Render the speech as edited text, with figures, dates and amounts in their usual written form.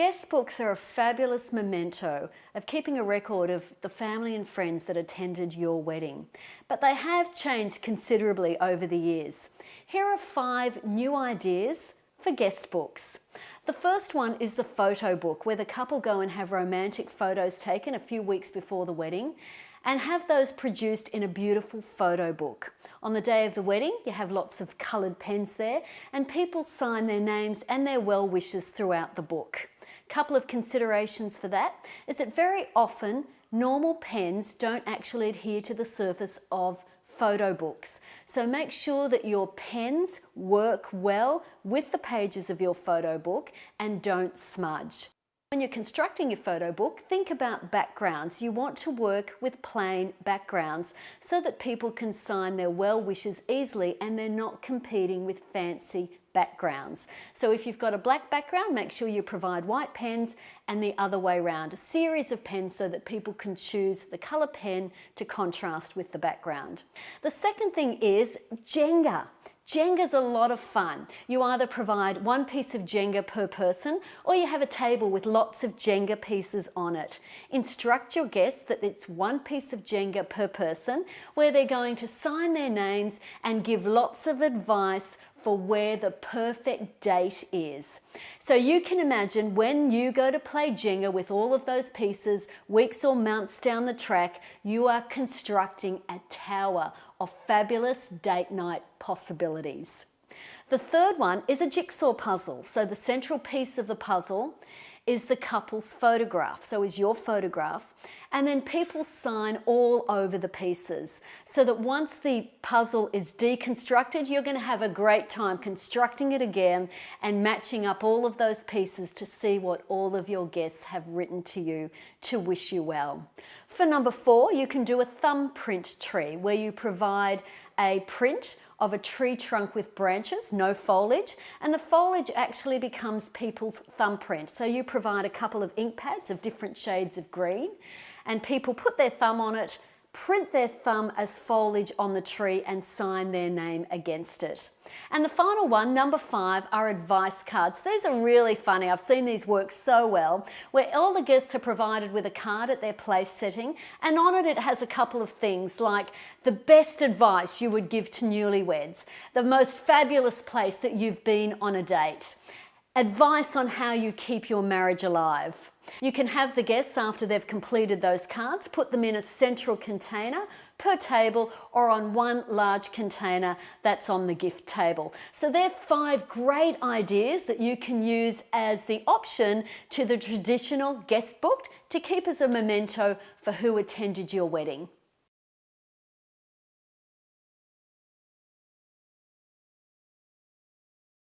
Guest books are a fabulous memento of keeping a record of the family and friends that attended your wedding. But they have changed considerably over the years. Here are 5 new ideas for guest books. The first one is the photo book, where the couple go and have romantic photos taken a few weeks before the wedding and have those produced in a beautiful photo book. On the day of the wedding, you have lots of coloured pens there and people sign their names and their well wishes throughout the book. Couple of considerations for that is that very often normal pens don't actually adhere to the surface of photo books. So make sure that your pens work well with the pages of your photo book and don't smudge. When you're constructing your photo book, think about backgrounds. You want to work with plain backgrounds so that people can sign their well wishes easily and they're not competing with fancy backgrounds. So if you've got a black background, make sure you provide white pens, and the other way around, a series of pens so that people can choose the colour pen to contrast with the background. The second thing is Jenga. Jenga's a lot of fun. You either provide one piece of Jenga per person or you have a table with lots of Jenga pieces on it. Instruct your guests that it's one piece of Jenga per person where they're going to sign their names and give lots of advice for where the perfect date is. So you can imagine when you go to play Jenga with all of those pieces, weeks or months down the track, you are constructing a tower of fabulous date night possibilities. The third one is a jigsaw puzzle. So the central piece of the puzzle is the couple's photograph, so is your photograph, and then people sign all over the pieces so that once the puzzle is deconstructed, you're going to have a great time constructing it again and matching up all of those pieces to see what all of your guests have written to you to wish you well. For number 4, you can do a thumbprint tree where you provide a print of a tree trunk with branches, no foliage, and the foliage actually becomes people's thumbprint. So you provide a couple of ink pads of different shades of green and people put their thumb on it, print their thumb as foliage on the tree and sign their name against it. And the final one, number 5, are advice cards. These are really funny. I've seen these work so well, where all the guests are provided with a card at their place setting, and on it has a couple of things like the best advice you would give to newlyweds, the most fabulous place that you've been on a date, advice on how you keep your marriage alive. You can have the guests, after they've completed those cards, put them in a central container per table or on one large container that's on the gift table. So they're 5 great ideas that you can use as the option to the traditional guest book to keep as a memento for who attended your wedding.